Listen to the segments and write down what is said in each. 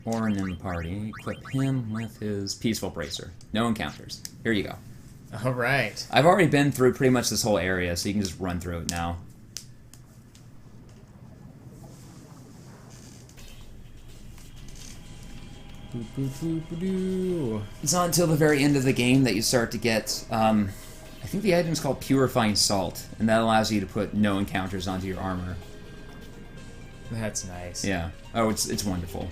Orin in the party. Equip him with his Peaceful Bracer. No encounters. Here you go. Alright. I've already been through pretty much this whole area, so you can just run through it now. It's not until the very end of the game that you start to get, I think the item's called Purifying Salt, and that allows you to put no encounters onto your armor. That's nice. Yeah. Oh, it's wonderful.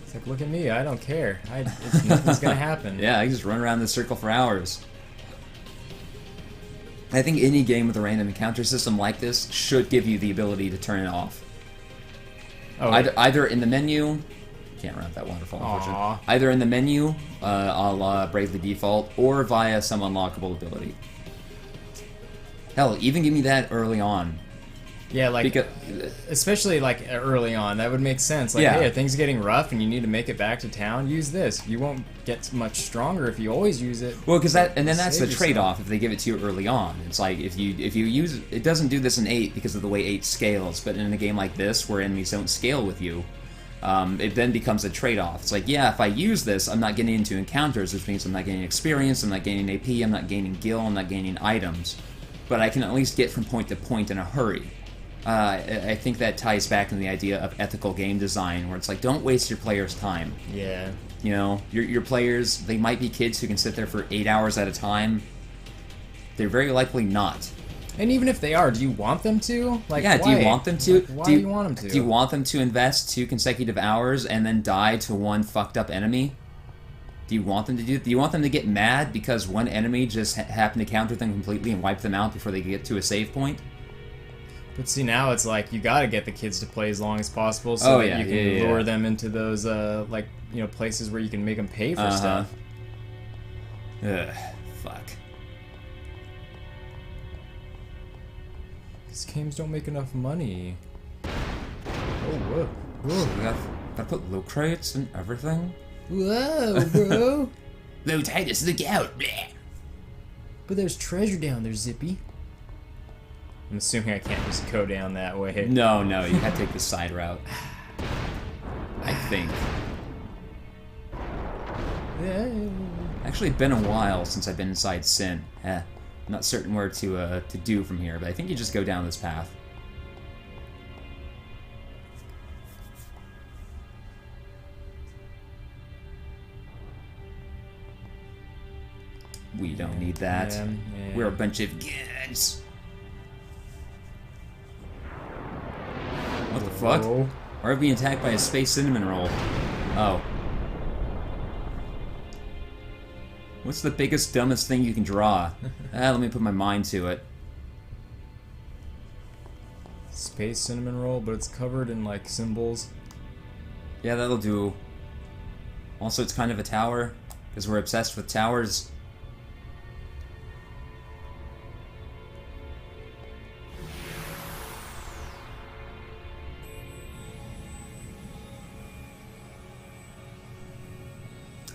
It's like, look at me, I don't care. Nothing's gonna happen. Yeah, I can just run around this circle for hours. I think any game with a random encounter system like this should give you the ability to turn it off. Oh, Either in the menu... Can't run up that waterfall, unfortunately. Either in the menu, a la Bravely Default, or via some unlockable ability. Hell, even give me that early on. Yeah, like, because, especially like early on, that would make sense. Like, yeah. Hey, are things getting rough and you need to make it back to town? Use this. You won't get much stronger if you always use it. Well, because that, and then that's the Save trade-off if they give it to you early on. It's like if you use it doesn't do this in 8 because of the way 8 scales, but in a game like this where enemies don't scale with you, it then becomes a trade-off. It's like, yeah, if I use this, I'm not getting into encounters, which means I'm not gaining experience, I'm not gaining AP, I'm not gaining gil, I'm not gaining items, but I can at least get from point to point in a hurry. I think that ties back in the idea of ethical game design, where it's like, don't waste your players' time. Yeah. You know, your players, they might be kids who can sit there for 8 hours at a time. They're very likely not. And even if they are, do you want them to? Like, yeah, why? do you want them to? Like, why do you want them to? Do you want them to invest 2 consecutive hours and then die to one fucked up enemy? Do you want them to do? Do you want them to get mad because one enemy just happened to counter them completely and wipe them out before they get to a save point? But see, now it's like you gotta get the kids to play as long as possible so that you can lure them into those like, you know, places where you can make them pay for stuff. Ugh, fuck. These games don't make enough money. Oh, whoa. Whoa. So we gotta put loot crates and everything? Whoa, bro. Low Titus, look out! Bleh. But there's treasure down there, Zippy. I'm assuming I can't just go down that way. No, you gotta take the side route. I think. Yeah. Actually, it's been a while since I've been inside Sin. I'm not certain where to do from here, but I think you just go down this path. We don't need that. Yeah. We're a bunch of kids. What the fuck? Whoa. Or being attacked by a space cinnamon roll. Oh. What's the biggest, dumbest thing you can draw? Let me put my mind to it. Space cinnamon roll, but it's covered in like symbols. Yeah, that'll do. Also, it's kind of a tower, because we're obsessed with towers.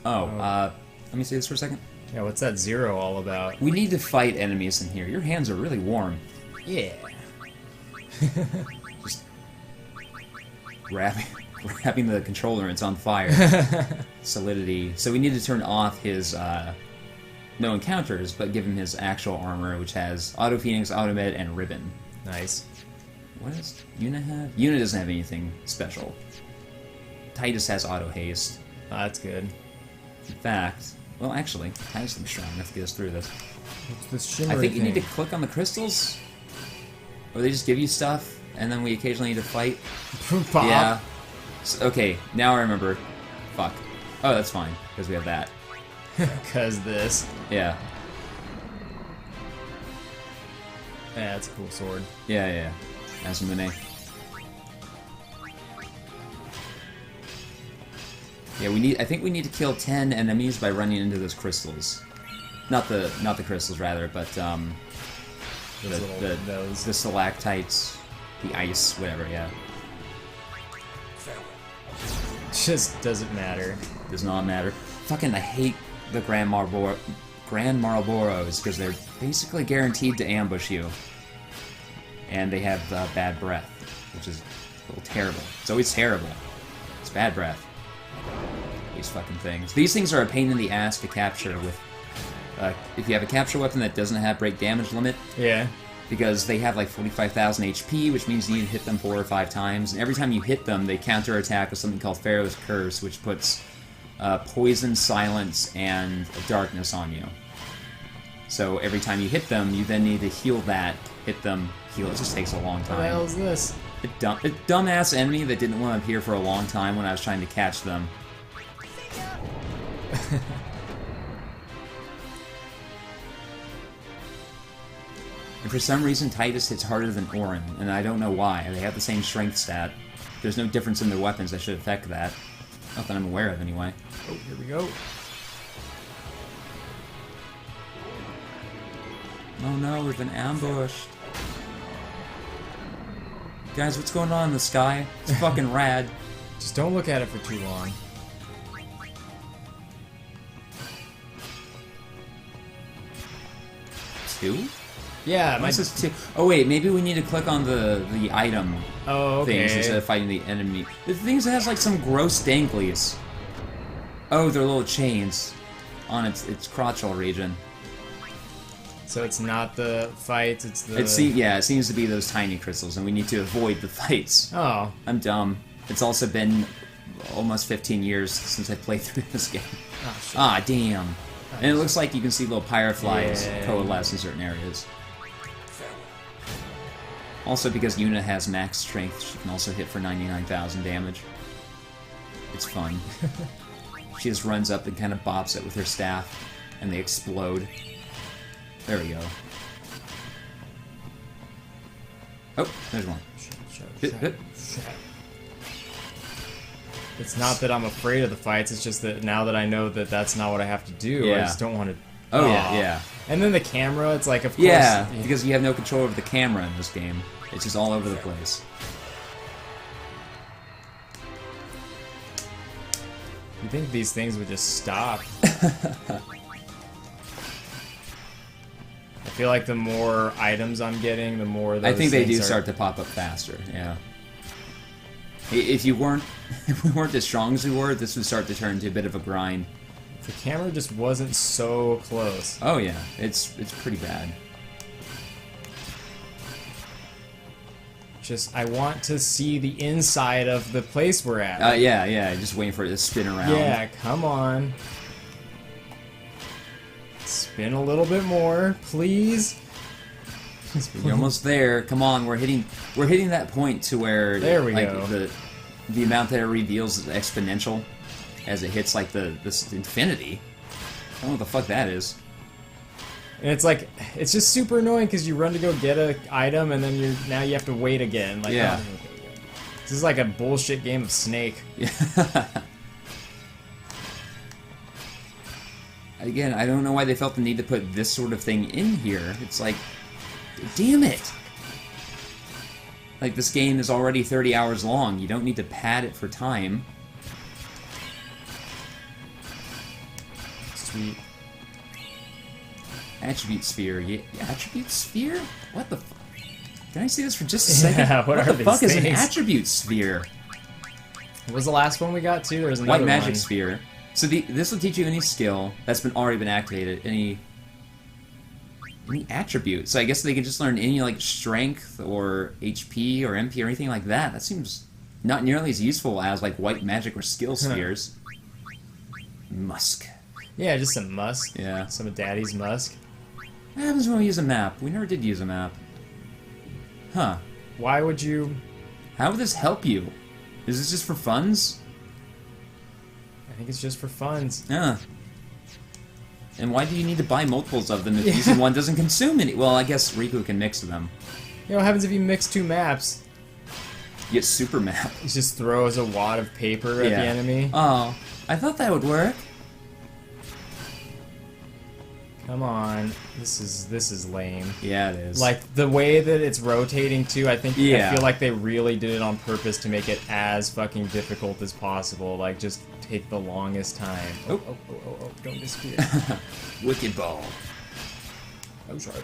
Oh, let me see this for a second. Yeah, what's that 0 all about? We need to fight enemies in here. Your hands are really warm. Yeah. Just grabbing the controller and it's on fire. Solidity. So we need to turn off his no encounters, but give him his actual armor, which has Auto Phoenix, Auto Med, and Ribbon. Nice. What does Yuna have? Yuna doesn't have anything special. Titus has Auto Haste. Oh, that's good. In fact, well, actually, Titus will be strong enough to get us through this. What's this shimmery I think you thing? need to click on the crystals, or they just give you stuff, and then we occasionally need to fight. Pop. Yeah. So, okay, now I remember. Fuck. Oh, that's fine, because we have that. Cause this. Yeah. Yeah, that's a cool sword. Yeah. Asmune. Yeah, I think we need to kill 10 enemies by running into those crystals. Not the crystals, rather, but those. the stalactites, the ice, whatever. Yeah. Just doesn't matter. Does not matter. Fucking, I hate the Grand Marlboros because they're basically guaranteed to ambush you, and they have bad breath, which is a little terrible. It's always terrible. Bad breath. These fucking things. These things are a pain in the ass to capture with... if you have a capture weapon that doesn't have break damage limit. Yeah. Because they have like 45,000 HP, which means you need to hit them 4 or 5 times. And every time you hit them, they counterattack with something called Pharaoh's Curse, which puts poison, silence, and darkness on you. So every time you hit them, you then need to heal that, hit them, heal. It just takes a long time. What the hell is this? A dumbass enemy that didn't want to appear for a long time when I was trying to catch them. And for some reason, Titus hits harder than Orin, and I don't know why. They have the same strength stat. There's no difference in their weapons that should affect that. Not that I'm aware of, anyway. Oh, here we go. Oh no, we've been ambushed. Guys, what's going on in the sky? It's fucking rad. Just don't look at it for too long. Two? Yeah, Mine says 2. Oh wait, maybe we need to click on the item things instead of fighting the enemy. The things that has like some gross danglies. Oh, they're little chains on its crotchal region. So it's not the fights, it's the... Yeah, it seems to be those tiny crystals, and we need to avoid the fights. Oh. I'm dumb. It's also been almost 15 years since I played through this game. Oh, shit. Ah, damn. And it looks like you can see little pyreflies coalesce in certain areas. Also, because Yuna has max strength, she can also hit for 99,000 damage. It's fun. She just runs up and kind of bops it with her staff, and they explode. There we go. Oh, there's one. Shut. It's not that I'm afraid of the fights, it's just that now that I know that that's not what I have to do, I just don't want to... Oh, yeah. And then the camera, it's like, of course... Yeah, because you have no control over the camera in this game. It's just all over the place. You think these things would just stop? I feel like the more items I'm getting, the more those I think they do are... start to pop up faster, yeah. If we weren't as strong as we were, this would start to turn into a bit of a grind. The camera just wasn't so close. Oh yeah, it's pretty bad. Just, I want to see the inside of the place we're at. Yeah, just waiting for it to spin around. Yeah, come on. Spin a little bit more, please. You're almost there. Come on, we're hitting that point to where there we like, go. The amount that it reveals is exponential as it hits like this infinity. I don't know what the fuck that is. And it's like, it's just super annoying because you run to go get an item and then now you have to wait again. Like, yeah. Oh, this is like a bullshit game of Snake. Yeah. Again, I don't know why they felt the need to put this sort of thing in here. It's like, damn it! Like, this game is already 30 hours long. You don't need to pad it for time. Sweet. Attribute Sphere. Yeah, Attribute Sphere? What the fuck? Can I see this for just a second? Yeah, what the fuck is an Attribute Sphere? What was the last one we got to? There's another White Magic one. Sphere. So this will teach you any skill that's already been activated, any attribute. So I guess they can just learn any like strength or HP or MP or anything like that. That seems not nearly as useful as like white magic or skill spheres. Musk. Yeah, just some musk. Yeah. Some of Daddy's musk. What happens when we use a map? We never did use a map. Huh. Why would you... How would this help you? Is this just for funs? I think it's just for funs. Yeah. And why do you need to buy multiples of them if using one doesn't consume any? Well, I guess Riku can mix them. You know what happens if you mix two maps? You get super map. It just throws a wad of paper at the enemy. Oh, I thought that would work. Come on, this is lame. Yeah, it is. Like the way that it's rotating too, I think I feel like they really did it on purpose to make it as fucking difficult as possible. Like just take the longest time. Oh, don't disappear. Wicked Ball. I'm sorry.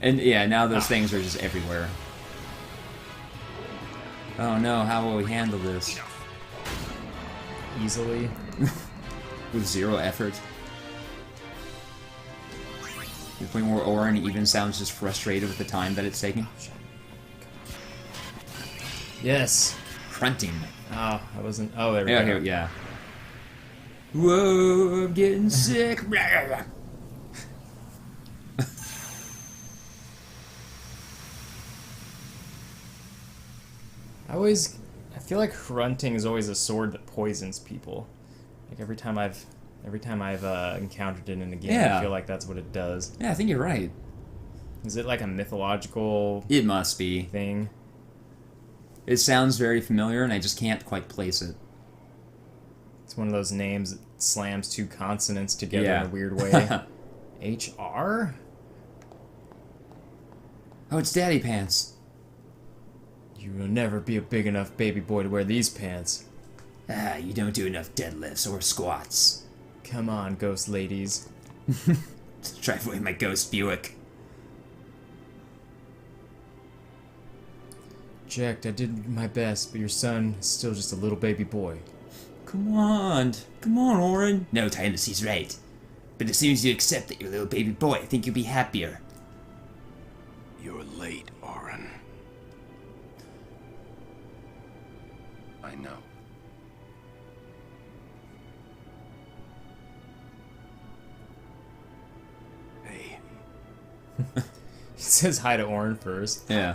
And yeah, now those things are just everywhere. Oh no, how will we handle this? easily. With zero effort. The point where Orin even sounds just frustrated with the time that it's taking. Yes. Crunting. Oh, I wasn't. Oh, there we go. Here, yeah. Whoa, I'm getting sick. I feel like grunting is always a sword that poisons people. Like every time I've encountered it in a game, Yeah. I feel like that's what it does. Yeah, I think you're right. Is it like a mythological It must be. thing? It sounds very familiar, and I just can't quite place it. It's one of those names that slams two consonants together Yeah. in a weird way. HR? Oh, it's Daddy Pants. You will never be a big enough baby boy to wear these pants. Ah, you don't do enough deadlifts or squats. Come on, ghost ladies. Drive away my ghost Buick. Jack, I did my best, but your son is still just a little baby boy. Come on, Orin. No, Titus, he's right. But as soon as you accept that you're a little baby boy, I think you'll be happier. You're late, Orin. I know. Hey, He says hi to Orin first. Yeah.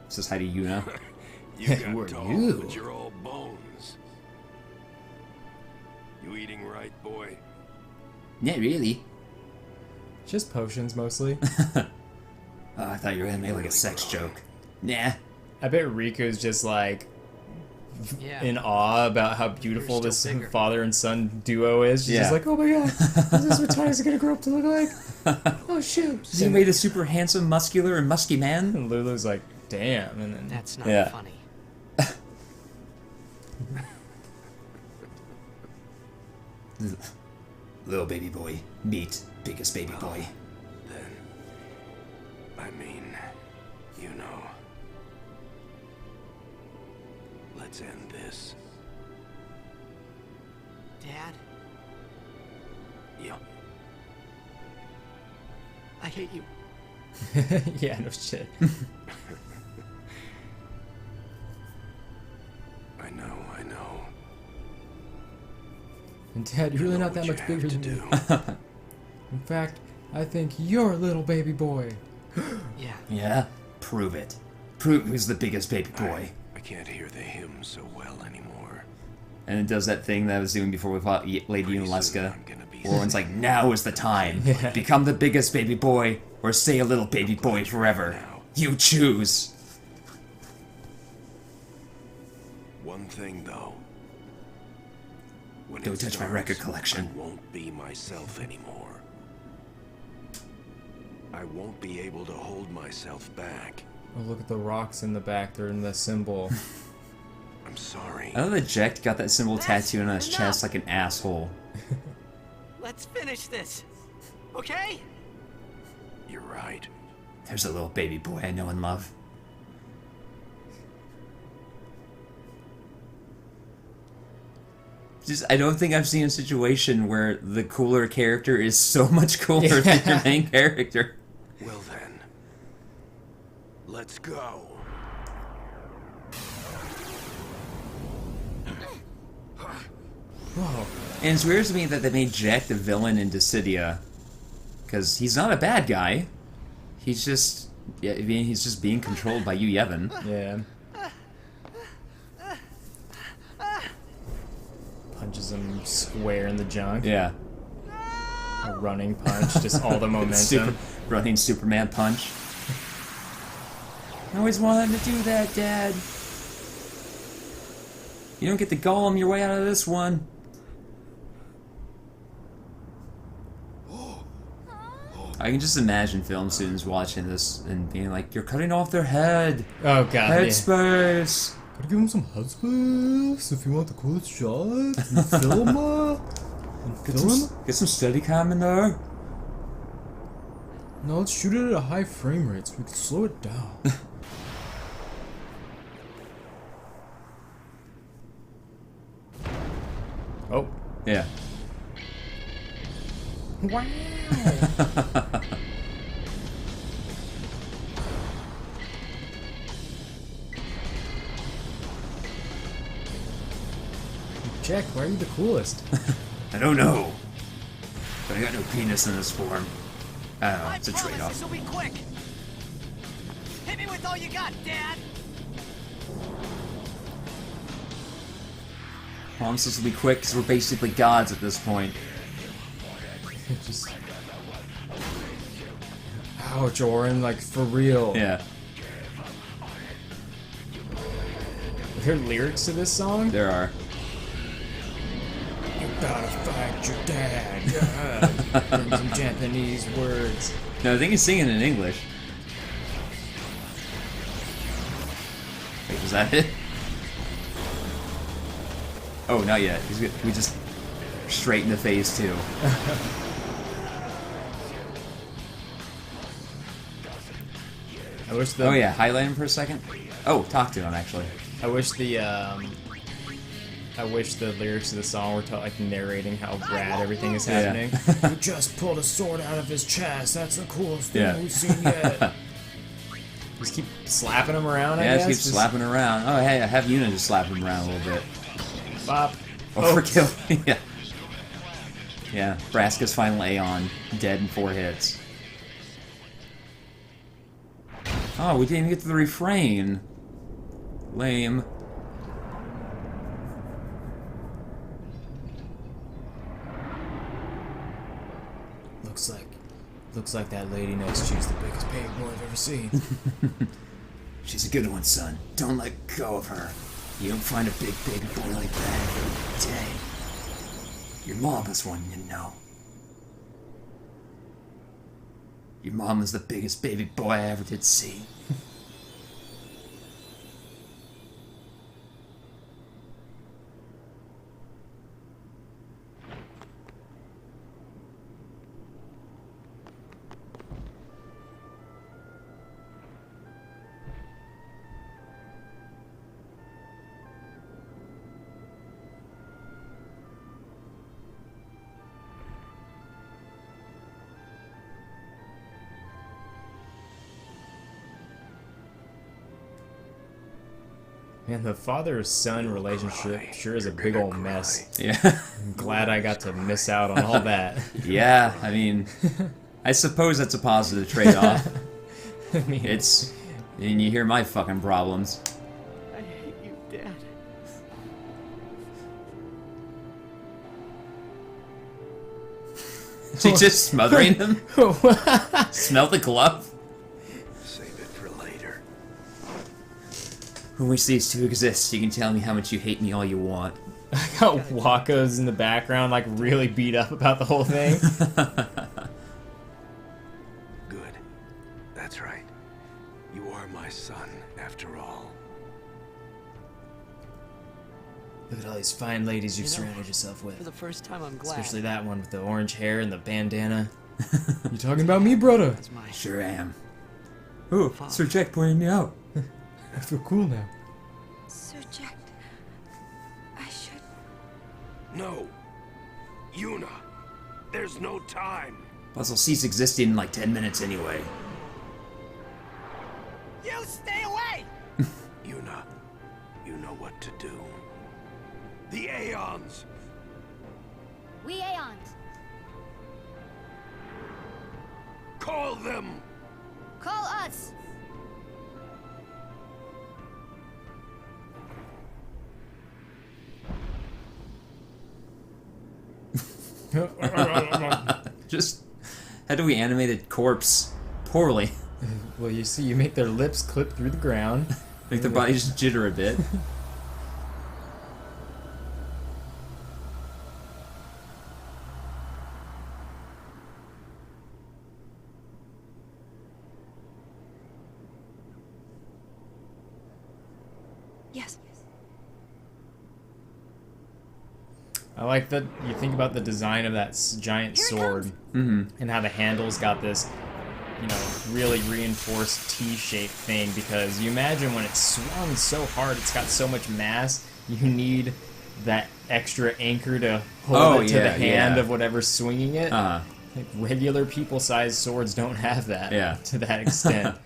Says hi to Yuna. you Who are got tall, you? but you're all bones. You eating right, boy? Not really. Just potions, mostly. Oh, I thought you were gonna make like a sex joke. Nah. I bet Riku's just like Yeah. in awe about how beautiful You're this still bigger. father and son duo is. She's Yeah. just like, oh my god, is this what Ty's gonna grow up to look like? Oh shoot. Is he made a super handsome, muscular, and musky man? And Lulu's like, damn. And then That's not Yeah. funny. Little baby boy, meet biggest baby boy. Then, I mean, you know. Let's end this. Dad, Yep. I hate you. yeah, no shit. I know. And Dad, you're really know not that what much you bigger have than to me. In fact, I think you're a little baby boy. Yeah. Yeah? Prove it. Prove who's the biggest baby boy. I can't hear the hymn so well anymore. And it does that thing that I was doing before we fought Lady Pretty soon Unaleska. I'm gonna be Orin's sick. like, now is the time. Yeah. Become the biggest baby boy, or stay a little baby boy forever. You choose. One thing though. When Don't it touch my starts, record collection. I won't be myself anymore. I won't be able to hold myself back. Oh, look at the rocks in the back. They're in the symbol. I'm sorry. I love that Jack got that symbol That's tattooed on his enough. chest like an asshole. Let's finish this. Okay? You're right. There's a little baby boy I know and love. Just, I don't think I've seen a situation where the cooler character is so much cooler than your main character. Well then. Let's go. Whoa. And it's weird to me that they made Jack the villain in Dissidia. Because he's not a bad guy. He's just... Yeah, I mean, he's just being controlled by you, Yevon. Yeah. Punches him square in the junk. Yeah. A running punch, just all the momentum. Running Superman punch. I always wanted to do that, Dad. You don't get to Gollum your way out of this one. I can just imagine film students watching this and being like, "You're cutting off their head. Oh god. Yeah. Headspace." Gotta give him some headspace if you want the coolest shot. And film Get some Steadicam in there. No, let's shoot it at a high frame rate so we can slow it down. Yeah. Wow. Jack, why are you the coolest? I don't know. But I got no penis in this form. I don't know, I it's a promise trade-off. this'll be quick. Hit me with all you got, Dad. Promise this will be quick, because we're basically gods at this point. Just... Ouch, Orin, like, for real. Yeah. Are there lyrics to this song? There are. You gotta fight your dad. Yeah. In some Japanese words. No, I think he's singing in English. Wait, was that it? Oh, not yet. We just straight in the face too. I wish the Oh yeah, highlight him for a second. Oh, talk to him actually. I wish the lyrics to the song were like narrating how rad everything is Yeah. happening. You just pulled a sword out of his chest. That's the coolest thing Yeah. we've seen yet. Just keep slapping him around. I Yeah, guess. just keep slapping around. Oh hey, I have Yuna just slap him around a little bit. Bop. Overkill. Yeah. Yeah. Braska's final Aeon, dead in 4 hits. Oh, we didn't even get to the refrain. Lame. Looks like that lady next to you's the biggest baby boy I've ever seen. She's a good one, son. Don't let go of her. You don't find a big baby boy like that every day. Your mom was one, you know. Your mom was the biggest baby boy I ever did see. Man, the father-son relationship sure is a big old mess. Yeah. I'm glad I got to miss out on all that. Yeah, I mean, I suppose that's a positive trade-off. I mean, It's... And you hear my fucking problems. I hate you, Dad. She's just smothering him? Smell the glove? Save it for later. When we cease to exist, you can tell me how much you hate me all you want. I got Waka's in the background, like really beat up about the whole thing. Good. That's right. You are my son, after all. Look at all these fine ladies you've You know, surrounded yourself with. For the first time, I'm glad. Especially that one with the orange hair and the bandana. You talking about me, brother? That's my Sure am. Oh, Father. Sir Jack pointed me out. I feel cool now. Sir Jack, I should... No! Yuna! There's no time! Plus, I'll cease existing in like 10 minutes anyway. You stay away! Yuna, you know what to do. The Aeons! We Aeons, Call them! call us! Just, how do we animate a corpse poorly? Well, you see, you make their lips clip through the ground. Make their bodies jitter a bit. Yes. I like that you think about the design of that giant Here it sword comes. and how the handle's got this, you know, really reinforced T-shaped thing, because you imagine when it's swung so hard, it's got so much mass, you need that extra anchor to hold it to the hand yeah. of whatever's swinging it. Like regular people-sized swords don't have that to that extent.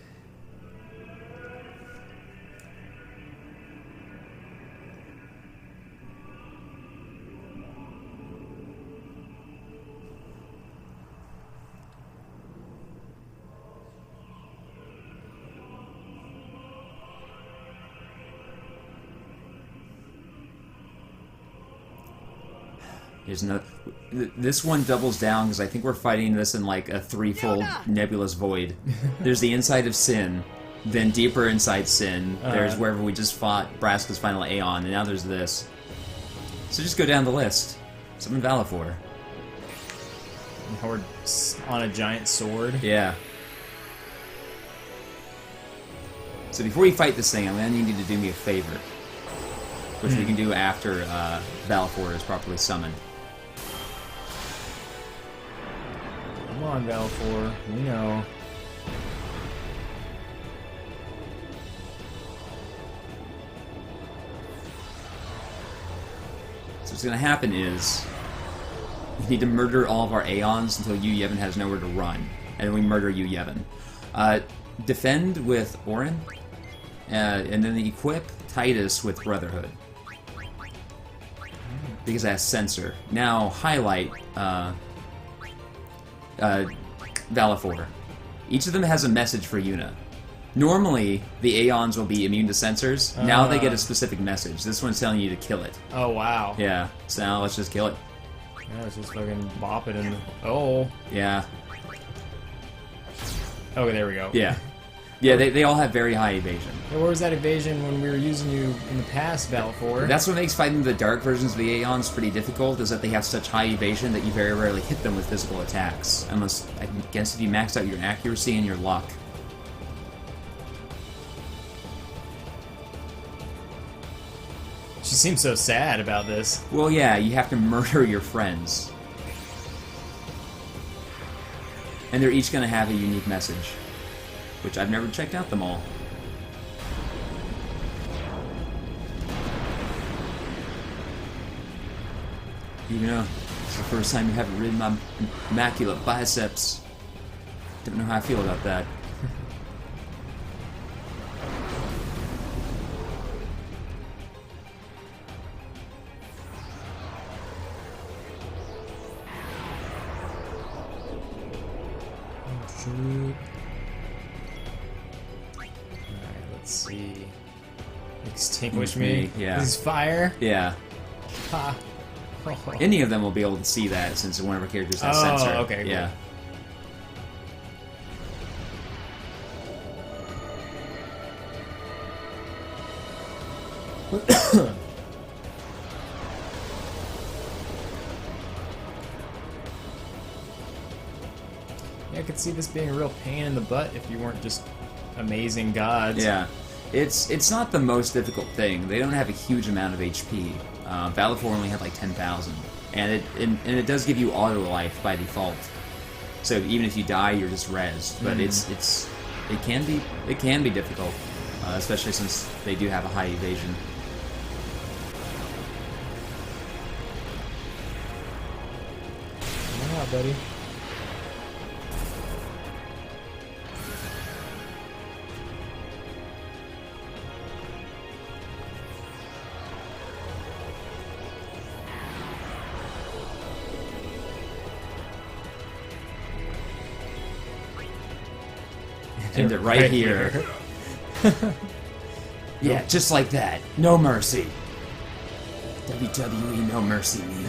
Here's another. This one doubles down because I think we're fighting this in like a threefold nebulous void. There's the inside of Sin, then deeper inside Sin. There's wherever we just fought Braska's final Aeon, and now there's this. So just go down the list. Summon Valifor. Now we're on a giant sword. Yeah. So before you fight this thing, I'm gonna need you to do me a favor, which we can do after Valifor is properly summoned. Come on, Valifor. We know. So what's going to happen is we need to murder all of our Aeons until Yu Yevon has nowhere to run, and then we murder Yu Yevon. Defend with Orin, and then equip Titus with Brotherhood, because it has Censor. Now highlight Valifor. Each of them has a message for Yuna. Normally, the Aeons will be immune to censors. Now they get a specific message. This one's telling you to kill it. Oh, wow. Yeah, so now let's just kill it. Yeah, let's just fucking bop it and... Oh. Yeah. Okay, there we go. Yeah. Yeah, they all have very high evasion. Yeah, where was that evasion when we were using you in the past, Valifor? That's what makes fighting the dark versions of the Aeons pretty difficult, is that they have such high evasion that you very rarely hit them with physical attacks. Unless, I guess, if you max out your accuracy and your luck. She seems so sad about this. Well, yeah, you have to murder your friends. And they're each going to have a unique message, which I've never checked out them all. You know, it's the first time you haven't ridden my immaculate biceps. Don't know how I feel about that. Alright, let's see. Extinguish me? Yeah. This is fire? Yeah. Ha. Any of them will be able to see that since one of our characters has sensor. Okay, cool. Yeah. Yeah, I could see this being a real pain in the butt if you weren't just amazing gods. Yeah. It's not the most difficult thing. They don't have a huge amount of HP. Valifor only had like 10,000, and it does give you auto life by default. So even if you die, you're just rezzed. But it can be difficult, especially since they do have a high evasion. Yeah, buddy. End it right here. Yeah, just like that. No mercy. WWE, no mercy me.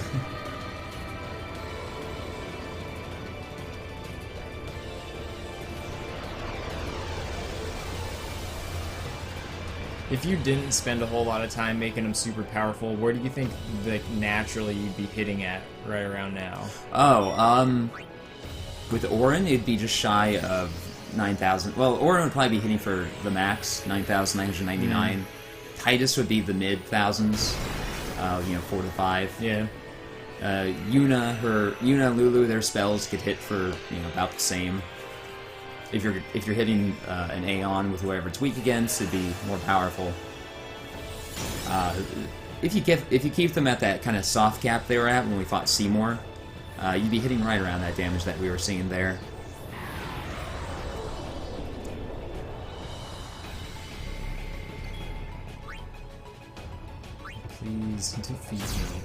If you didn't spend a whole lot of time making them super powerful, where do you think like naturally you'd be hitting at right around now? Oh, with Orin, it'd be just shy of 9,000. Well, Orin would probably be hitting for the max, 9,999. Titus would be the mid thousands, 4 to 5. Yeah. Yuna and Lulu, their spells could hit for about the same. If you're hitting an Aeon with whoever it's weak against, it'd be more powerful. if you keep them at that kind of soft cap they were at when we fought Seymour, you'd be hitting right around that damage that we were seeing there. Please defeat me.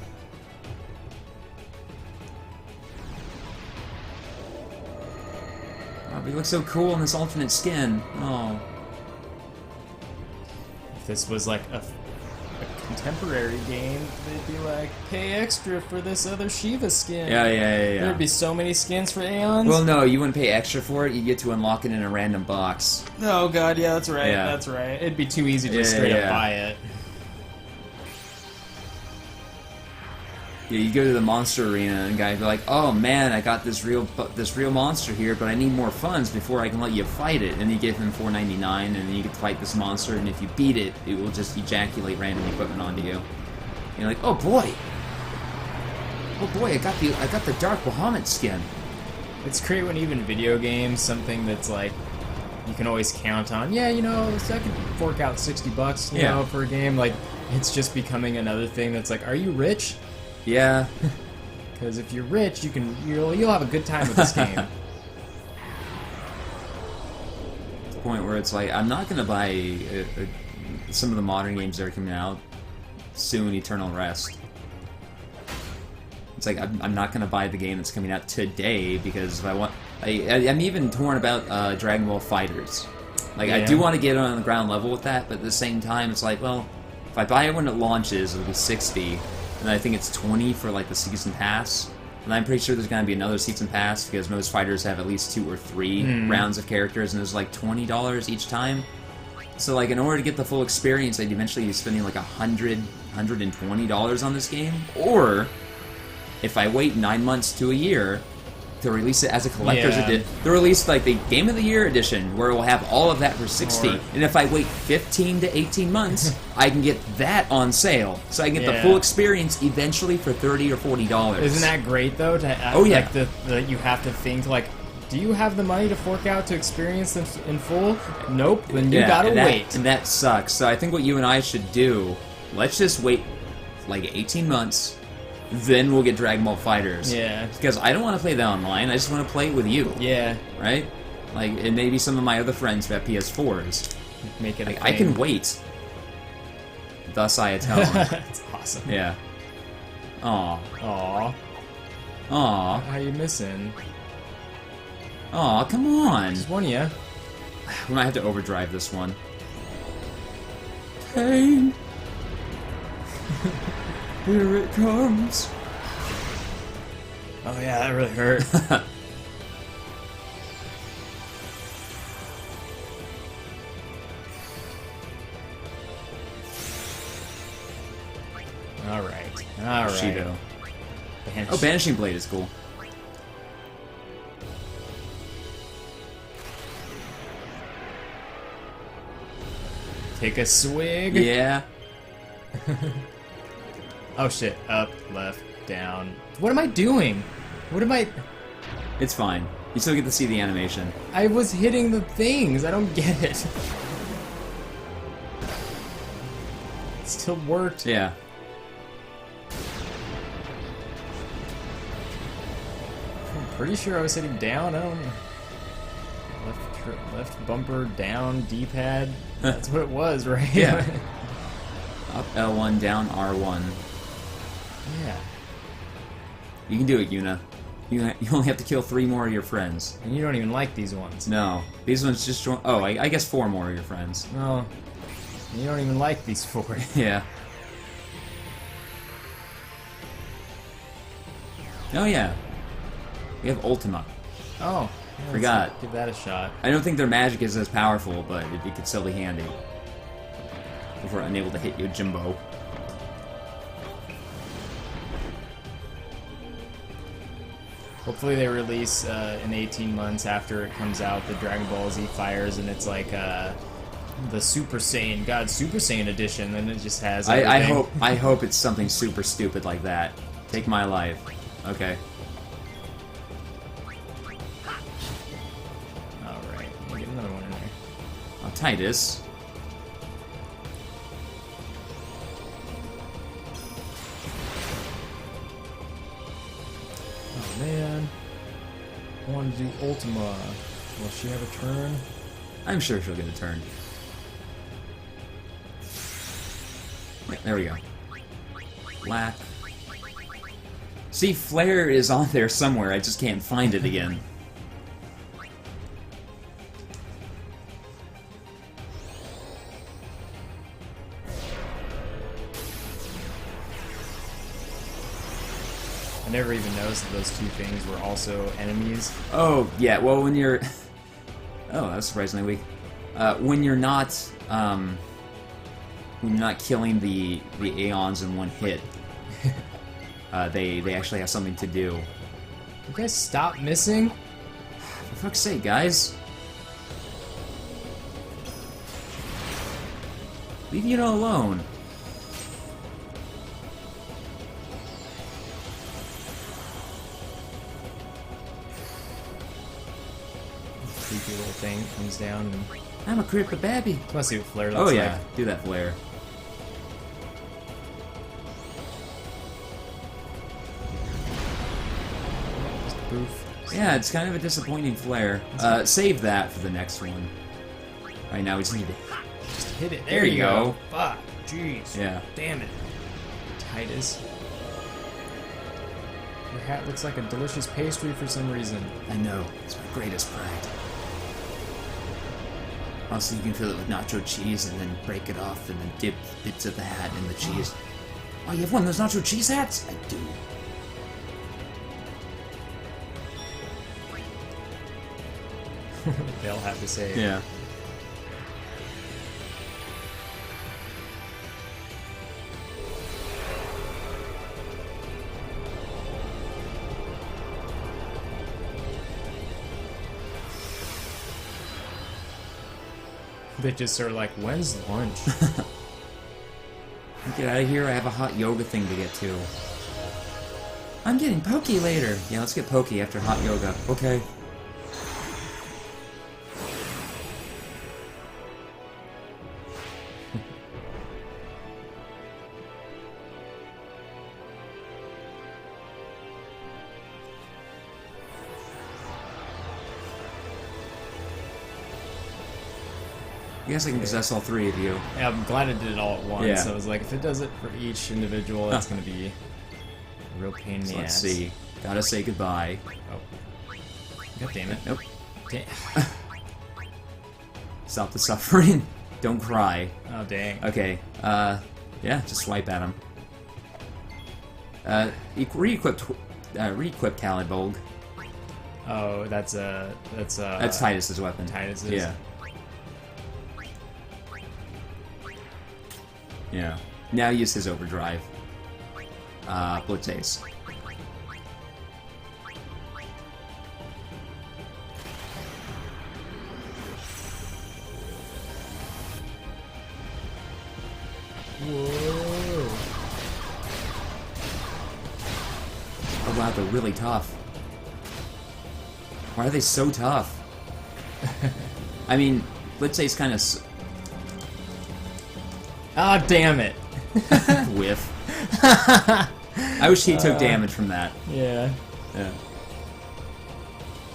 Oh, he looks so cool in this alternate skin. Oh. If this was like a contemporary game, they'd be like, pay extra for this other Shiva skin. Yeah. There'd be so many skins for Aeons. Well, no, you wouldn't pay extra for it. You get to unlock it in a random box. Oh god, yeah, that's right. Yeah. That's right. It'd be too easy to just straight up buy it. Yeah, you go to the monster arena and guys be like, "Oh man, I got this real monster here, but I need more funds before I can let you fight it." And you give him $4.99, and then you get to fight this monster. And if you beat it, it will just ejaculate random equipment onto you. And you're like, "Oh boy, I got the Dark Bahamut skin." It's great when even video games, something that's like you can always count on. Yeah, you know, so I could fork out $60, you know, for a game. Like it's just becoming another thing that's like, are you rich? Yeah. Because if you're rich, you'll have a good time with this game. The point where it's like, I'm not gonna buy some of the modern games that are coming out soon. Eternal Rest. It's like I'm not gonna buy the game that's coming out today because if I want, I'm even torn about Dragon Ball FighterZ. Like I do want to get on the ground level with that, but at the same time, it's like, well, if I buy it when it launches, it'll be $60. And I think it's $20 for like the season pass. And I'm pretty sure there's gonna be another season pass because most fighters have at least 2 or 3 rounds of characters, and there's like $20 each time. So like in order to get the full experience, I'd eventually be spending like $120 on this game. Or if I wait 9 months to a year to release it as a collector's edition, they'll release like the Game of the Year edition where it will have all of that for $60. And if I wait 15 to 18 months, I can get that on sale, so I can get the full experience eventually for $30 or $40. Isn't that great though? To have, like you have to think like, do you have the money to fork out to experience them in full? Nope. Then you gotta wait. And that sucks. So I think what you and I should do, let's just wait like 18 months. Then we'll get Dragon Ball FighterZ. Yeah. Because I don't want to play that online. I just want to play it with you. Yeah. Right? Like, and maybe some of my other friends who have PS4s. Make it. Like, I can wait. Thus I atone. That's awesome. Yeah. Aw. Aw. Aw. How you missing? Aw, come on. Just one of ya. We might have to overdrive this one. Pain. Here it comes. Oh yeah, that really hurt. Alright. Shido. Oh, Banishing Blade is cool. Take a swig. Yeah. Oh shit. Up, left, down. What am I doing? What am I... It's fine. You still get to see the animation. I was hitting the things. I don't get it. It still worked. Yeah. I'm pretty sure I was hitting down. I don't know. Left bumper, down, D-pad. That's what it was, right? Yeah. Up L1, down R1. Yeah. You can do it, Yuna. You only have to kill 3 more of your friends. And you don't even like these ones. No. These ones just join... Oh, I guess 4 more of your friends. No. You don't even like these 4. Yeah. Oh, yeah. We have Ultima. Oh. Yeah, Forgot. Give that a shot. I don't think their magic is as powerful, but it could still be handy. If we're unable to hit you, Jimbo. Hopefully they release in 18 months after it comes out the Dragon Ball Z Fires, and it's like the Super Saiyan, God, Super Saiyan edition, and it just has everything. I hope it's something super stupid like that. Take my life. Okay. Alright, let me get another one in there. Oh, Titus. Ultima. Will she have a turn? I'm sure she'll get a turn. Yeah, there we go. Black. See, Flare is on there somewhere. I just can't find it again. I never even noticed that those two things were also enemies. Oh, yeah, well, when you're... Oh, that's surprisingly weak. When you're not killing the Aeons in one hit, they actually have something to do. You guys stop missing? For fuck's sake, guys. Leave you alone. Creepy little thing comes down and... I'm a creeper babby. Let's see what Flare looks Oh yeah, like. do that Flare. Just poof. Yeah, it's kind of a disappointing Flare. Save that for the next one. Right now we just need to... Just hit it. There you go. Fuck. Jeez. Yeah. Damn it. Titus. Your hat looks like a delicious pastry for some reason. I know, it's my greatest pride. Also, you can fill it with nacho cheese and then break it off and then dip bits of the hat in the cheese. Oh, you have one of those nacho cheese hats? I do. They'll have to say. Yeah. They just sort of like, when's lunch? Get out of here, I have a hot yoga thing to get to. I'm getting pokey later. Yeah, let's get pokey after hot yoga. Okay. I guess I can possess all three of you. Yeah, I'm glad it did it all at once. Yeah. I was like, if it does it for each individual, that's going to be a real pain in the So let's ass. see. Gotta say goodbye. Oh. God damn it. Nope. Damn. Stop the suffering. Don't cry. Oh, dang. Okay, yeah, just swipe at him. Re-equip Calibolg. Oh, that's Titus's weapon. Titus's? Yeah. Yeah. Now use his overdrive. Blitz Ace. Whoa. Oh wow, they're really tough. Why are they so tough? I mean, Blitz Ace kind of Ah, damn it. whiff. I wish he took damage from that. Yeah. Yeah.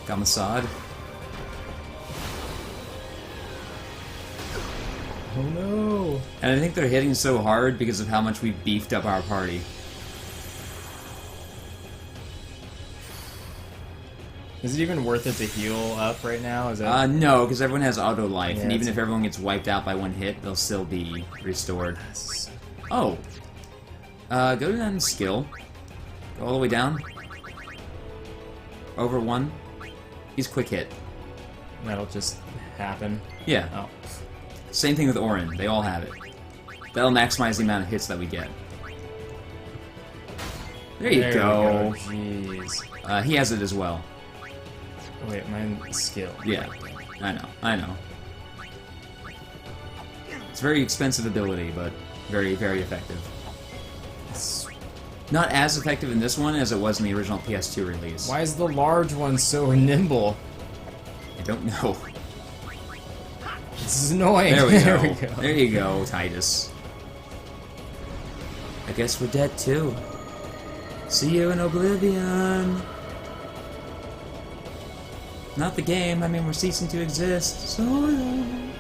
Gamasad. Oh no. And I think they're hitting so hard because of how much we beefed up our party. Is it even worth it to heal up right now? Is that No, because everyone has auto life, Yeah, and even it's- if everyone gets wiped out by one hit, they'll still be restored. Oh. Go down to skill. Go all the way down. Over one. He's quick hit. that'll just happen? Yeah. Oh. Same thing with Orin. They all have it. That'll maximize the amount of hits that we get. There you go. Jeez. He has it as well. Oh, wait, mine's skill. Yeah. I know. It's a very expensive ability, but very, very effective. Not as effective in this one as it was in the original PS2 release. Why is the large one so nimble? I don't know. This is annoying. There we go. There we go. There you go, Titus. I guess we're dead too. See you in Oblivion. Not the game. I mean, we're ceasing to exist. So long.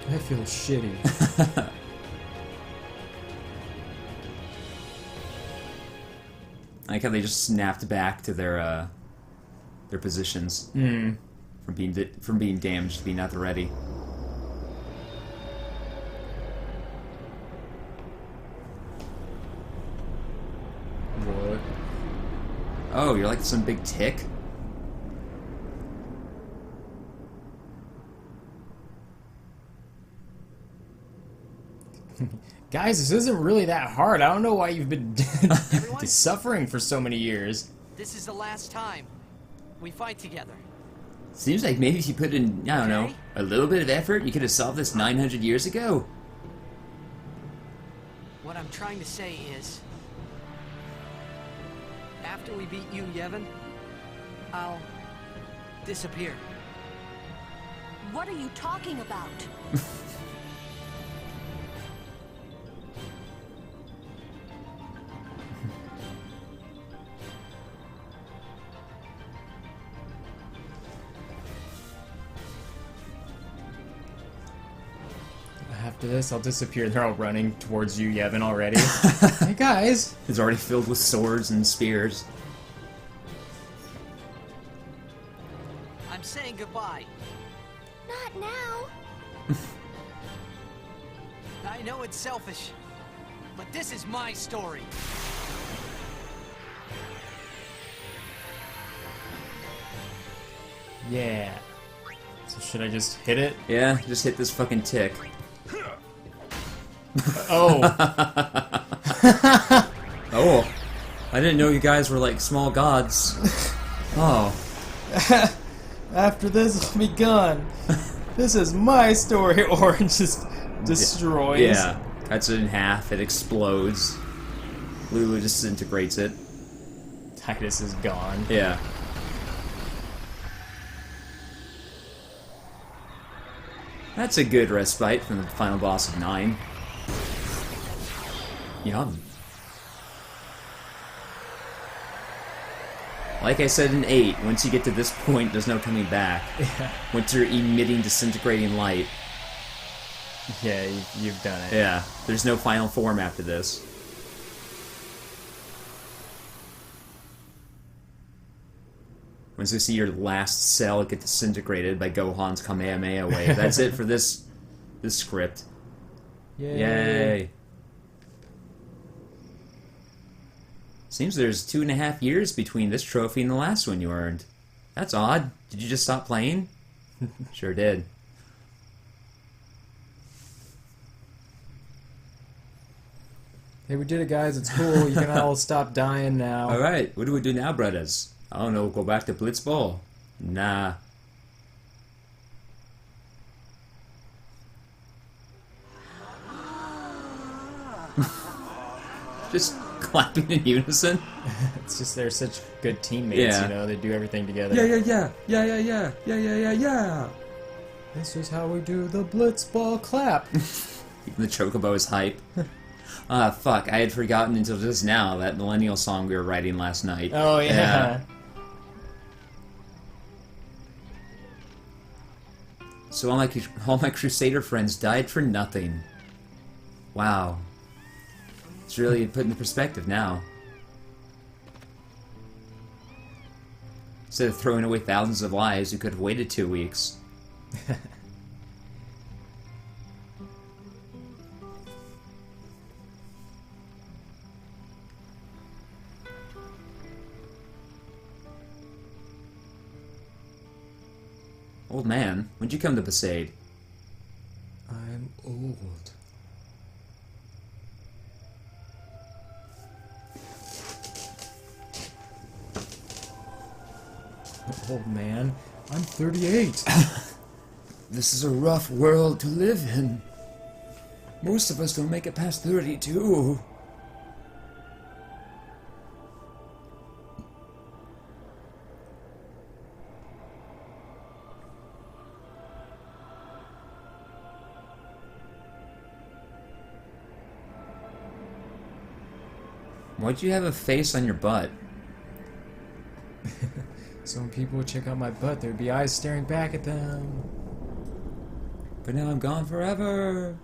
I feel shitty. I like how they just snapped back to their positions from being damaged to being at the ready. What? Oh, you're like some big tick? Guys, this isn't really that hard. I don't know why you've been Everyone? suffering for so many years. This is the last time we fight together. Seems like maybe if you put in, I don't know, a little bit of effort, you could have solved this 900 years ago. What I'm trying to say is, after we beat you, Yevon, I'll disappear. What are you talking about? After this, I'll disappear. They're all running towards you, Yevon, already. Hey, guys. It's already filled with swords and spears. I'm saying goodbye. Not now. I know it's selfish, but this is my story. Yeah. So should I just hit it? Yeah, just hit this fucking tick. Oh. Oh. I didn't know you guys were like small gods. Oh. After this, I'll be gone. This is my story. Orange just destroys. Yeah. Cuts it in half, it explodes. Lulu disintegrates it. Titus is gone. Yeah. That's a good respite from the final boss of 9. Yum. Like I said in 8, once you get to this point, there's no coming back. Yeah. Once you're emitting disintegrating light, Yeah, you've done it. yeah, there's no final form after this. Once you see your last cell get disintegrated by Gohan's Kamehameha wave, that's it for this script. Yay! Seems there's 2.5 years between this trophy and the last one you earned. That's odd. Did you just stop playing? Sure did. Hey, we did it, guys. It's cool. You can all stop dying now. Alright, what do we do now, brothers? I don't know, go back to Blitzball? Nah. Just clapping in unison? It's just they're such good teammates, Yeah. you know? They do everything together. Yeah. This is how we do the blitzball clap. Even the Chocobo is hype. Ah, fuck, I had forgotten until just now that millennial song we were writing last night. Oh, yeah. So all my Crusader friends died for nothing. Wow. It's really put into perspective now. Instead of throwing away thousands of lives, we could have waited 2 weeks. Old man, when'd you come to Besaid? I'm old. Old man, I'm 38. This is a rough world to live in. Most of us don't make it past 32. Why'd you have a face on your butt? So when people would check out my butt, there'd be eyes staring back at them. But now I'm gone forever.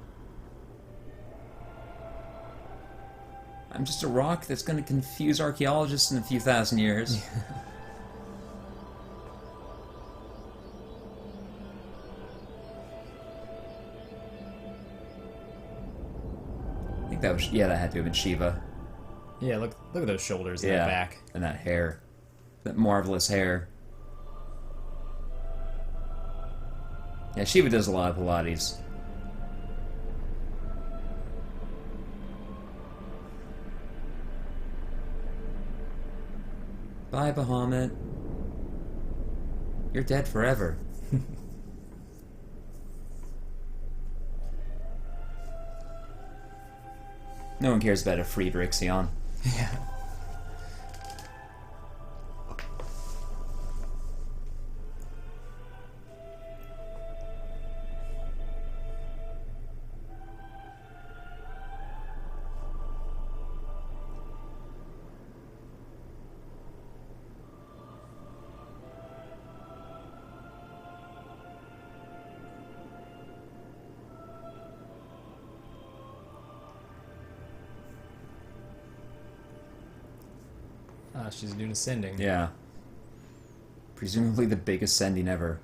I'm just a rock that's going to confuse archaeologists in a few thousand years. I think that was, yeah, that had to have been Shiva. Yeah, look at those shoulders and that back. And that hair. That marvelous hair. Yeah, Shiva does a lot of Pilates. Bye, Bahamut. You're dead forever. No one cares about a freed Rixion. Yeah. Ah, she's doing ascending. Yeah. Presumably the biggest sending ever.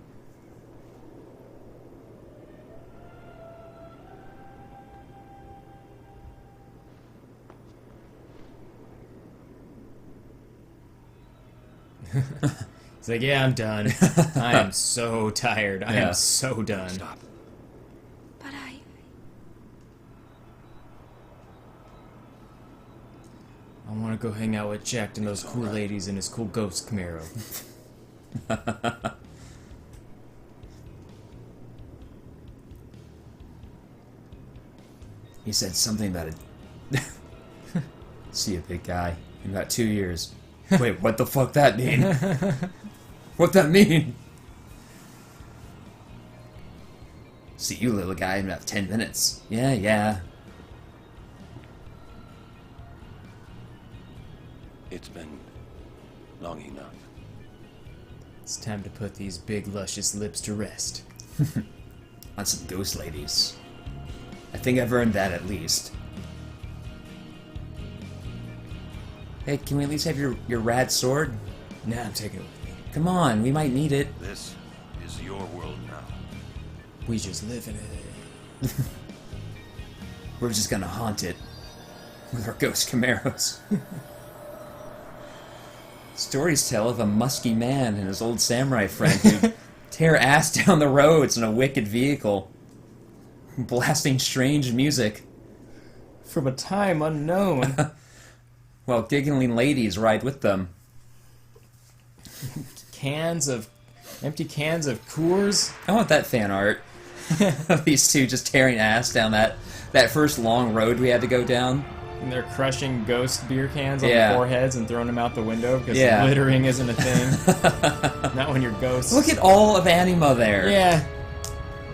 He's like, yeah, I'm done. I am so tired. I am so done. Stop. But I want to go hang out with Jack and those cool ladies in his cool ghost Camaro. He said something about it. See you, big guy. In about 2 years. Wait, what the fuck that mean? What that mean? See you, little guy, in about 10 minutes. Yeah, yeah. It's been long enough. It's time to put these big, luscious lips to rest. On some ghost ladies. I think I've earned that at least. Hey, can we at least have your rad sword? Nah, I'm taking it with me. Come on, we might need it. This is your world now. We just live in it. We're just gonna haunt it with our ghost Camaros. Stories tell of a musky man and his old samurai friend who tear ass down the roads in a wicked vehicle, blasting strange music. From a time unknown. While giggling ladies ride with them. Empty cans of Coors. I want that fan art of these two just tearing ass down that first long road we had to go down. And they're crushing ghost beer cans on Yeah. their foreheads and throwing them out the window because Yeah. littering isn't a thing. Not when you're ghosts. Look at all of Anima there. Yeah.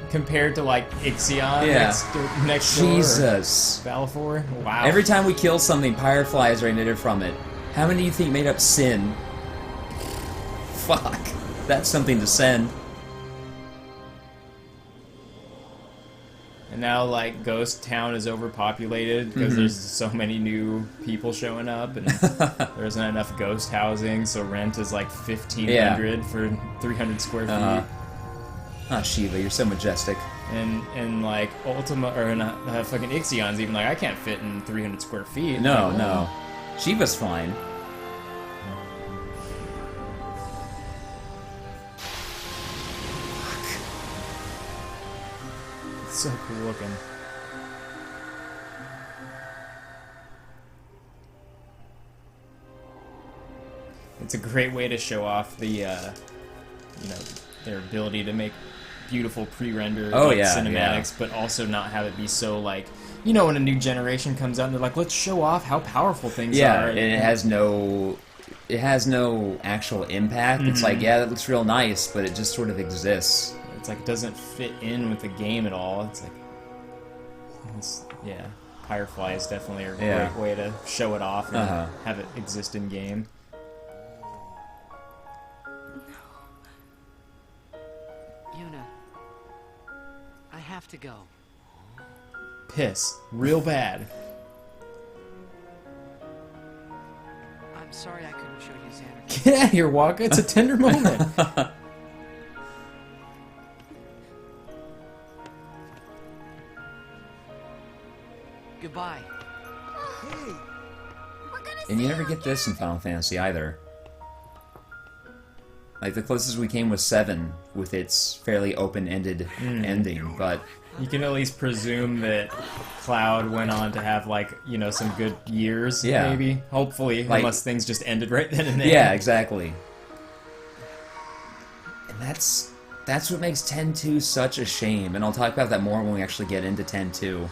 Compared to like Ixion Yeah. next door. Jesus. Balfour. Wow. Every time we kill something, fireflies are emitted from it. How many do you think made up Sin? Fuck. That's something to send. And now like Ghost Town is overpopulated because there's so many new people showing up and there isn't enough ghost housing, so rent is like $1,500 for 300 square feet. Ah, Shiva, you're so majestic. And like Ultima or not, fucking Ixion's even like I can't fit in 300 square feet. No, Like, no. Shiva's fine. It's so cool looking. It's a great way to show off the, their ability to make beautiful pre-rendered cinematics, but also not have it be so like, when a new generation comes out and they're like, let's show off how powerful things are. Yeah, and it has no actual impact. It's like, yeah, that looks real nice, but it just sort of exists. It's like it doesn't fit in with the game at all. It's like, yeah. Fireflies definitely are a Yeah. great way to show it off and Uh-huh. have it exist in game. Yuna, I have to go. Piss. Real bad. I'm sorry I couldn't show you Xanarkand. Get out of here, Waka. It's a tender moment. Goodbye. And you never get this in Final Fantasy either. Like, the closest we came was 7, with its fairly open-ended ending, but... You can at least presume that Cloud went on to have, like, you know, some good years, Yeah. maybe. Hopefully, Like- unless things just ended right then and there. Yeah, exactly. And that's what makes 10-2 such a shame, and I'll talk about that more when we actually get into 10-2.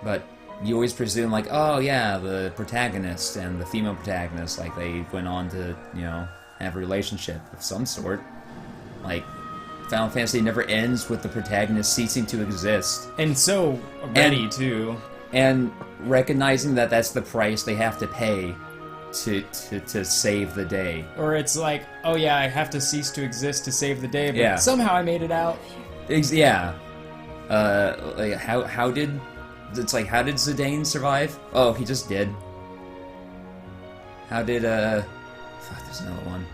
But you always presume, like, oh yeah, the protagonist and the female protagonist, like, they went on to, you know, have a relationship of some sort. Like, Final Fantasy never ends with the protagonist ceasing to exist. And so ready, too. And recognizing that that's the price they have to pay to save the day. Or it's like, oh yeah, I have to cease to exist to save the day, but Yeah. somehow I made it out. Yeah. Like, how did... It's like, how did Zidane survive? Oh, he just did. How did, Fuck, there's another one.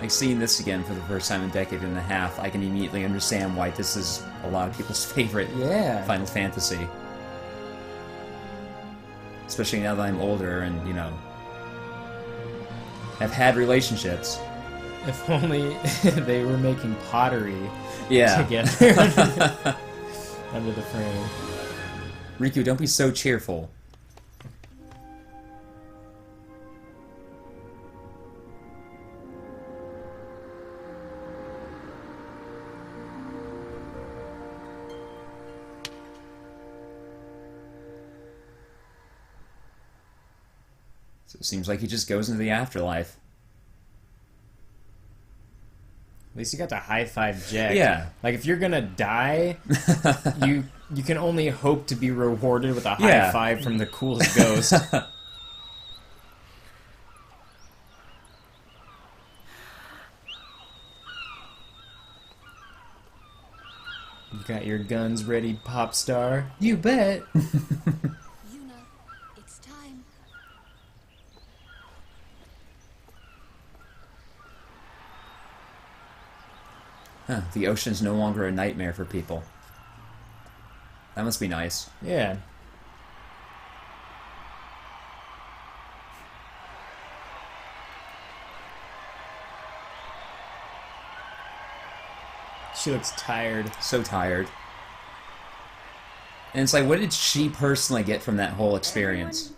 Like, seeing this again for the first time in a decade and a half, I can immediately understand why this is a lot of people's favorite Yeah. Final Fantasy. Especially now that I'm older and, you know, have had relationships. If only they were making pottery Yeah. together under the frame. Riku, don't be so cheerful. So it seems like he just goes into the afterlife. At least you got the high five Jack. Yeah. Like if you're gonna die, you can only hope to be rewarded with a high Yeah. five from the coolest ghost. You got your guns ready, pop star? You bet. Yuna, it's time. Huh, the ocean's no longer a nightmare for people. That must be nice. Yeah. She looks tired. So tired. And it's like, what did she personally get from that whole experience?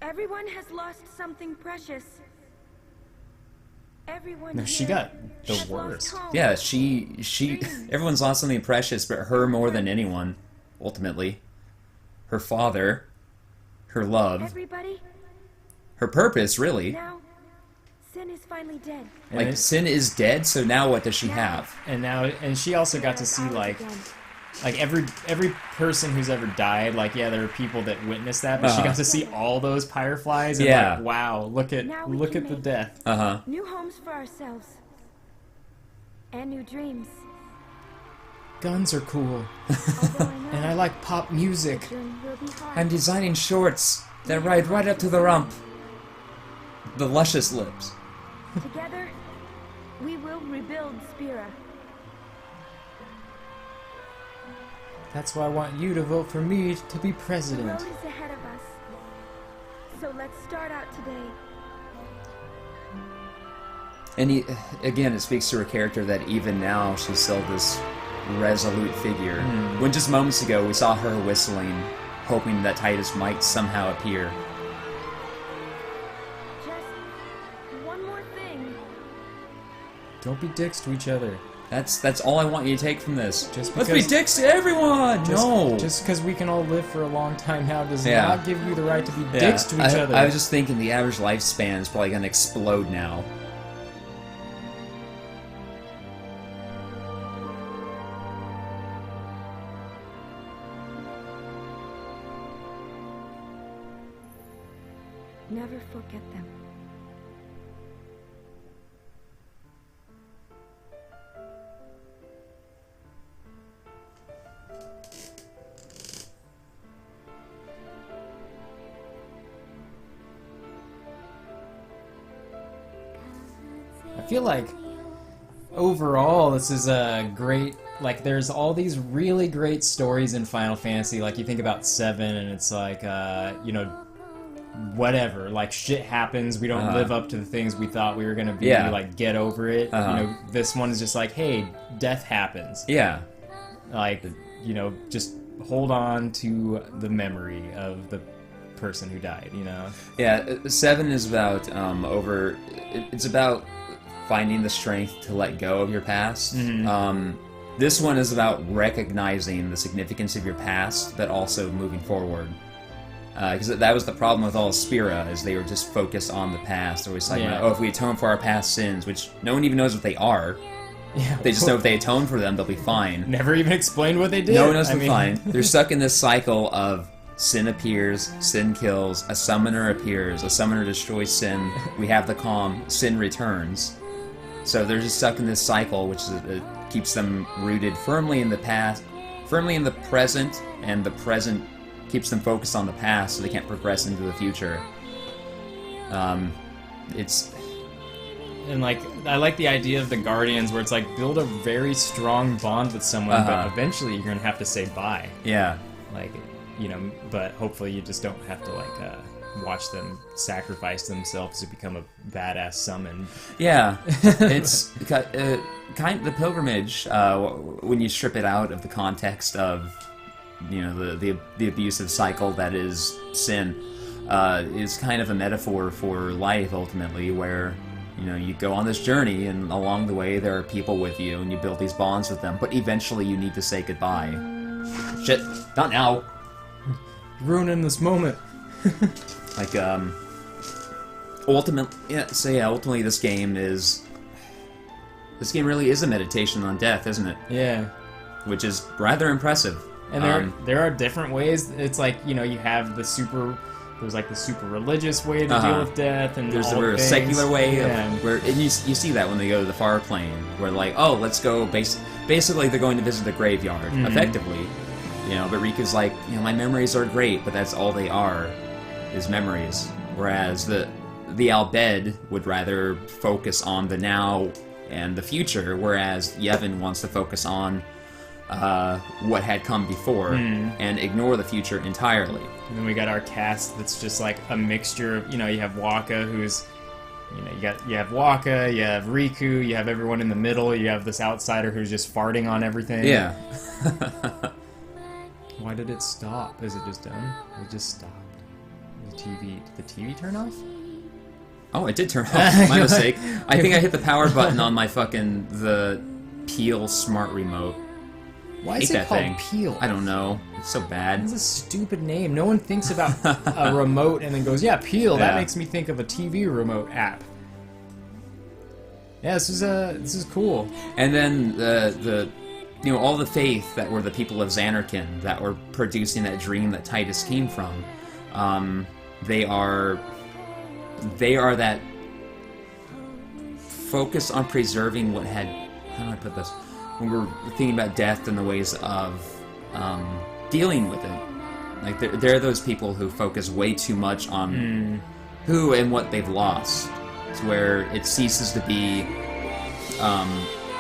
Everyone has lost something precious. Everyone No, she here got the has lost worst. home. Yeah, she everyone's lost something precious, but her more than anyone, ultimately. Her father, her love, Everybody, her purpose, really. now, Sin is finally dead. Like, And- Sin is dead, so now what does she have? And she also got to see like every person who's ever died. Like yeah, there are people that witnessed that, but she Uh-huh. got to see all those fireflies. And Yeah. like, wow, look at Now we look can at the make- death. Uh-huh. New homes for ourselves. And new dreams. Guns are cool, Although I know and I like pop music. the journey will be hard. I'm designing shorts that ride right up to the rump. The luscious lips. Together, we will rebuild Spira. That's why I want you to vote for me to be The president. road is ahead of us. So let's start out today. And again, it speaks to her character that even now she's still this resolute figure. When just moments ago we saw her whistling, hoping that Titus might somehow appear. Just one more thing. Don't be dicks to each other. That's all I want you to take from this. Just Let's be because- dicks to everyone! No! Just because we can all live for a long time now does Yeah. not give you the right to be Yeah, dicks to each other. I was just thinking the average lifespan is probably gonna explode now. Never forget them. I feel like overall this is a great, like there's all these really great stories in Final Fantasy. Like you think about 7 and it's like you know, whatever, like shit happens, we don't live up to the things we thought we were gonna be, Yeah. like get over it. You know, this one is just like, hey, death happens. Yeah. Like, you know, just hold on to the memory of the person who died, you know? Yeah, 7 is about it's about finding the strength to let go of your past. This one is about recognizing the significance of your past, but also moving forward. Because that was the problem with all Spira, is they were just focused on the past. They're always like, Yeah. oh, if we atone for our past sins, which no one even knows what they are. Yeah. They just know if they atone for them, they'll be fine. Never even explained what they did. No one knows I they're mean- fine. They're stuck in this cycle of sin appears, sin kills, a summoner appears, a summoner destroys sin, we have the calm, sin returns. So they're just stuck in this cycle, which keeps them rooted firmly in the past, firmly in the present, and the present keeps them focused on the past, so they can't progress into the future. It's And like, I like the idea of the Guardians, where it's like build a very strong bond with someone, but eventually you're gonna have to say bye. yeah, Like, you know, but hopefully you just don't have to like watch them sacrifice themselves to become a badass summon. yeah. It's kind of the pilgrimage when you strip it out of the context of, you know, the abusive cycle that is sin, is kind of a metaphor for life ultimately, where, you know, you go on this journey and along the way there are people with you and you build these bonds with them, but eventually you need to say goodbye. Shit, not now. Ruining this moment. Like, ultimately this game really is a meditation on death, isn't it? Yeah. Which is rather impressive. And there are different ways. It's like, you know, you have there's like the super religious way to deal with death, and there's all the things. secular way Yeah. where and you see that when they go to the far plane, where like, oh, let's go. Basically, they're going to visit the graveyard, effectively. You know, but Riku's like, you know, my memories are great, but that's all they are, is memories. Whereas the Al-Bhed would rather focus on the now and the future, whereas Yevon wants to focus on what had come before and ignore the future entirely. And then we got our cast that's just like a mixture of, you know, you have Waka, who's, you know, you have Waka, you have Riku, you have everyone in the middle, you have this outsider who's just farting on everything. Yeah. Why did it stop? Is it just done? It just stopped. Did the TV turn off? Oh, it did turn off. My mistake. I think I hit the power button on my the Peel smart remote. Why Hate is it that called thing. Peel? I don't know. It's so bad. It's a stupid name. No one thinks about a remote and then goes, yeah, Peel. That Yeah. makes me think of a TV remote app. Yeah, this is cool. And then the you know, all the faith that were the people of Xanarkand that were producing that dream that Titus came from, they are that focus on preserving what had, how do I put this, when we're thinking about death and the ways of dealing with it. Like, they're those people who focus way too much on who and what they've lost, to where it ceases to be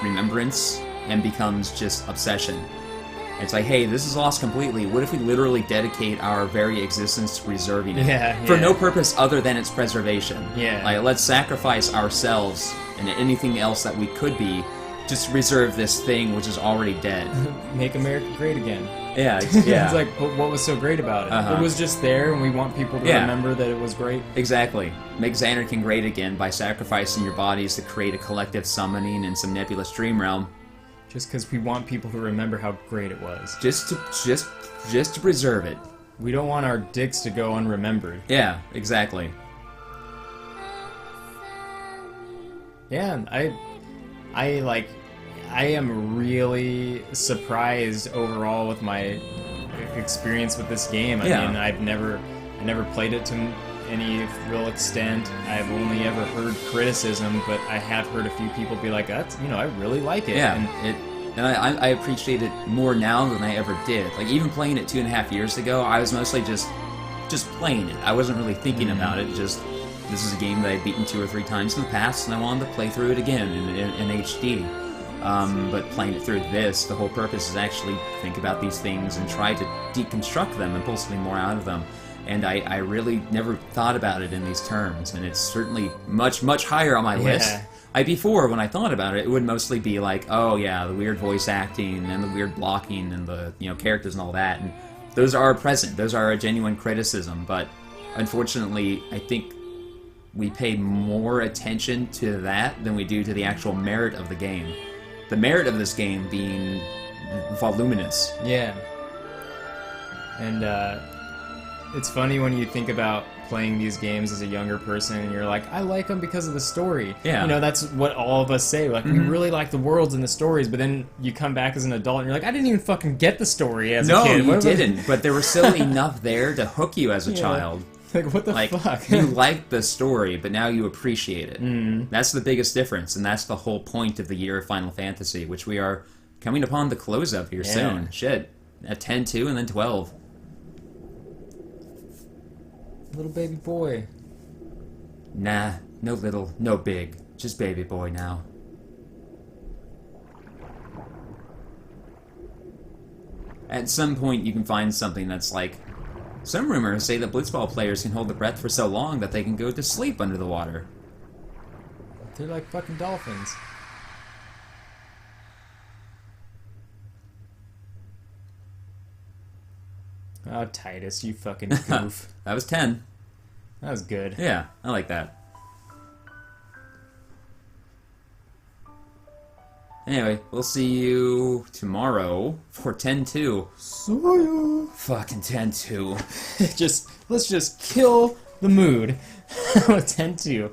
remembrance and becomes just obsession. It's like, hey, this is lost completely. What if we literally dedicate our very existence to preserving it? For no purpose other than its preservation. Yeah. Like, let's sacrifice ourselves and anything else that we could be just to preserve this thing which is already dead. Make America great again. Yeah, It's like, but what was so great about it? It was just there, and we want people to remember that it was great. Exactly. Make Xanarkand great again by sacrificing your bodies to create a collective summoning in some nebulous dream realm. Just because we want people to remember how great it was. Just to preserve it. We don't want our dicks to go unremembered. Yeah, exactly. Yeah, I am really surprised overall with my experience with this game. I mean, I never played it to any real extent. I've only ever heard criticism, but I have heard a few people be like, "That's, I really like it." Yeah, and I appreciate it more now than I ever did. Like, even playing it 2.5 years ago, I was mostly just playing it. I wasn't really thinking about it. Just, this is a game that I've beaten 2 or 3 times in the past, and I wanted to play through it again in HD. But playing it through this, the whole purpose is actually think about these things and try to deconstruct them and pull something more out of them. And I really never thought about it in these terms, and it's certainly much, much higher on my list. Before, when I thought about it, it would mostly be like, oh yeah, the weird voice acting and the weird blocking and the characters and all that, and those are present. Those are a genuine criticism, but unfortunately, I think we pay more attention to that than we do to the actual merit of the game. The merit of this game being voluminous. Yeah. And it's funny when you think about playing these games as a younger person and you're like, I like them because of the story. Yeah. That's what all of us say. Like, we really like the worlds and the stories, but then you come back as an adult and you're like, I didn't even fucking get the story as a kid. No, you didn't, but there was still enough there to hook you as a child. Like, what the fuck? You like the story, but now you appreciate it. That's the biggest difference, and that's the whole point of the year of Final Fantasy, which we are coming upon the close of here soon. Shit. At 10-2 and then 12. Little baby boy. Nah, no little, no big. Just baby boy now. At some point you can find something that's like, some rumors say that blitzball players can hold their breath for so long that they can go to sleep under the water. They're like fucking dolphins. Oh, Titus, you fucking goof. That was 10. That was good. Yeah, I like that. Anyway, we'll see you tomorrow for 10-2. See ya. Fucking 10-2. Let's just kill the mood with 10-2.